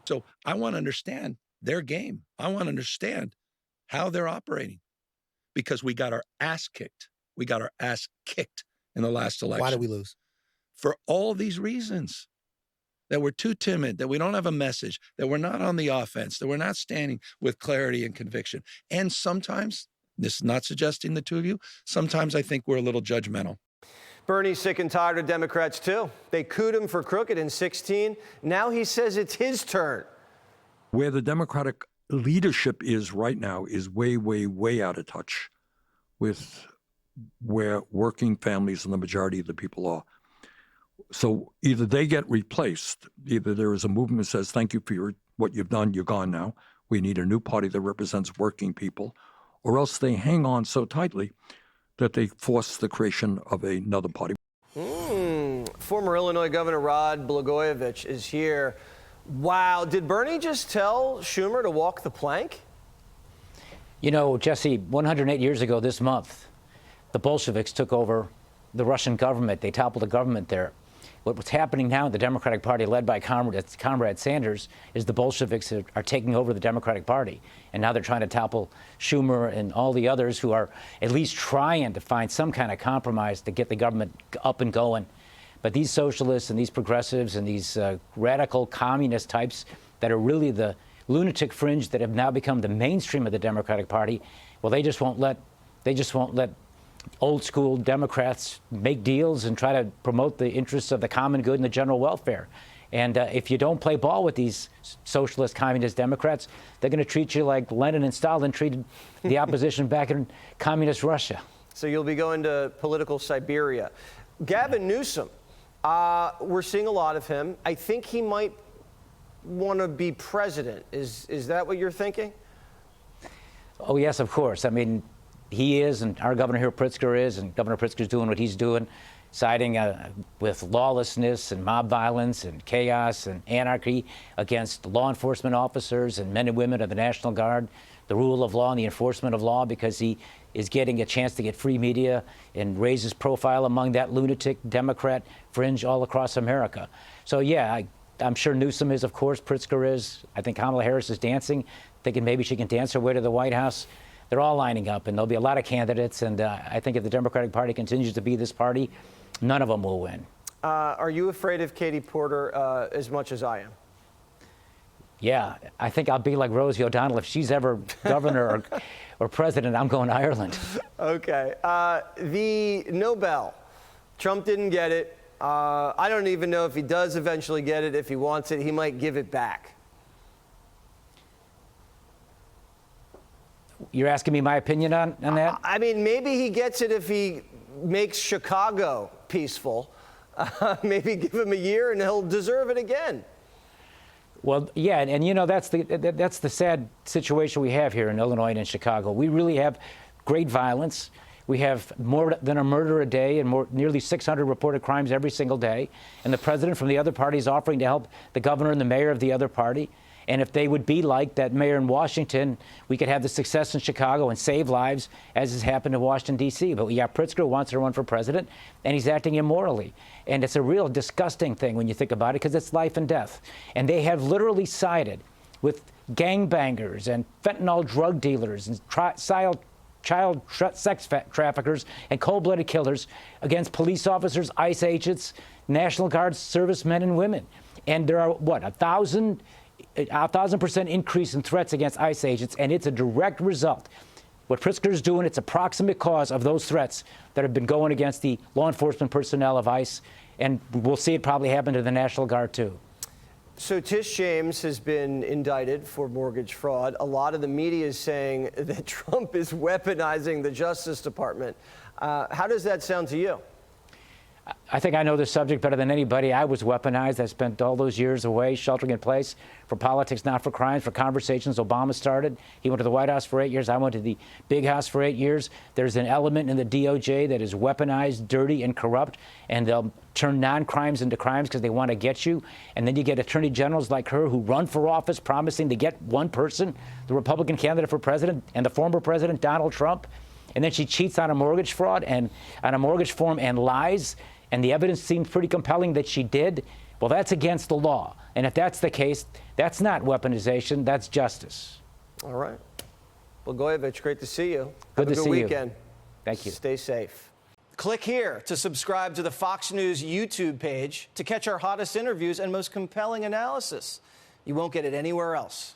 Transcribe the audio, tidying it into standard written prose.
So I want to understand their game. I want to understand how they're operating, because we got our ass kicked. We got our ass kicked in the last election. Why did we lose? For all these reasons. That we're too timid, that we don't have a message, that we're not on the offense, that we're not standing with clarity and conviction. And sometimes, this is not suggesting the two of you, sometimes I think we're a little judgmental. Bernie's sick and tired of Democrats, too. They cooed him for crooked in 16. Now he says it's his turn. Where the Democratic leadership is right now is way, way, way out of touch with where working families and the majority of the people are. So either they get replaced, either there is a movement that says, thank you for what you've done, you're gone now. We need a new party that represents working people, or else they hang on so tightly that they force the creation of another party. Former Illinois Governor Rod Blagojevich is here. Wow, did Bernie just tell Schumer to walk the plank? You know, Jesse, 108 years ago this month, the Bolsheviks took over the Russian government. They toppled the government there. What's happening now in the Democratic Party, led by Comrade Sanders, is the Bolsheviks are taking over the Democratic Party. And now they're trying to topple Schumer and all the others who are at least trying to find some kind of compromise to get the government up and going. But these socialists and these progressives and these radical communist types that are really the lunatic fringe that have now become the mainstream of the Democratic Party, well, they just won't let old school Democrats make deals and try to promote the interests of the common good and the general welfare. And if you don't play ball with these socialist, communist Democrats, they're going to treat you like Lenin and Stalin treated the opposition back in communist Russia. So you'll be going to political Siberia. Gavin Newsom, we're seeing a lot of him. I think he might want to be president. Is that what you're thinking? Oh, yes, of course. I mean, he is, and our governor here, Pritzker, is, and Governor Pritzker's doing what he's doing, siding with lawlessness and mob violence and chaos and anarchy against law enforcement officers and men and women of the National Guard, the rule of law and the enforcement of law, because he is getting a chance to get free media and raise his profile among that lunatic Democrat fringe all across America. So, yeah, I'm sure Newsom is, of course, Pritzker is. I think Kamala Harris is dancing, thinking maybe she can dance her way to the White House. They're all lining up, and there'll be a lot of candidates. And I think if the Democratic Party continues to be this party, none of them will win. Are you afraid of Katie Porter as much as I am? Yeah, I think I'll be like Rosie O'Donnell. If she's ever governor or president, I'm going to Ireland. Okay. The Nobel. Trump didn't get it. I don't even know if he does eventually get it. If he wants it, he might give it back. You're asking me my opinion on that? I mean, maybe he gets it if he makes Chicago peaceful. Maybe give him a year and he'll deserve it again. Well, yeah, and you know, that's the sad situation we have here in Illinois and in Chicago. We really have great violence. We have more than a murder a day and nearly 600 reported crimes every single day. And the president from the other party is offering to help the governor and the mayor of the other party. And if they would be like that mayor in Washington, we could have the success in Chicago and save lives, as has happened in Washington, D.C. But we got Pritzker who wants to run for president, and he's acting immorally. And it's a real disgusting thing when you think about it, because it's life and death. And they have literally sided with gangbangers and fentanyl drug dealers and child sex traffickers and cold-blooded killers against police officers, ICE agents, National Guard servicemen and women. And there are, what, 1,000% increase in threats against ICE agents, and it's a direct result. What Pritzker is doing, it's a proximate cause of those threats that have been going against the law enforcement personnel of ICE, and we'll see it probably happen to the National Guard, too. So Tish James has been indicted for mortgage fraud. A lot of the media is saying that Trump is weaponizing the Justice Department. How does that sound to you? I think I know the subject better than anybody. I was weaponized. I spent all those years away, sheltering in place for politics, not for crimes, for conversations Obama started. He went to the White House for 8 years. I went to the Big House for 8 years. There's an element in the DOJ that is weaponized, dirty, and corrupt, and they'll turn non-crimes into crimes because they want to get you. And then you get attorney generals like her who run for office promising to get one person, the Republican candidate for president, and the former president, Donald Trump. And then she cheats on a mortgage fraud and on a mortgage form and lies. And the evidence seems pretty compelling that she did. Well, that's against the law. And if that's the case, That's not weaponization. That's justice. All right. Blagojevich, great to see you. Good to Have a good see you. weekend. Thank you. Stay safe. Click here to subscribe to the Fox News YouTube page to catch our hottest interviews and most compelling analysis. You won't get it anywhere else.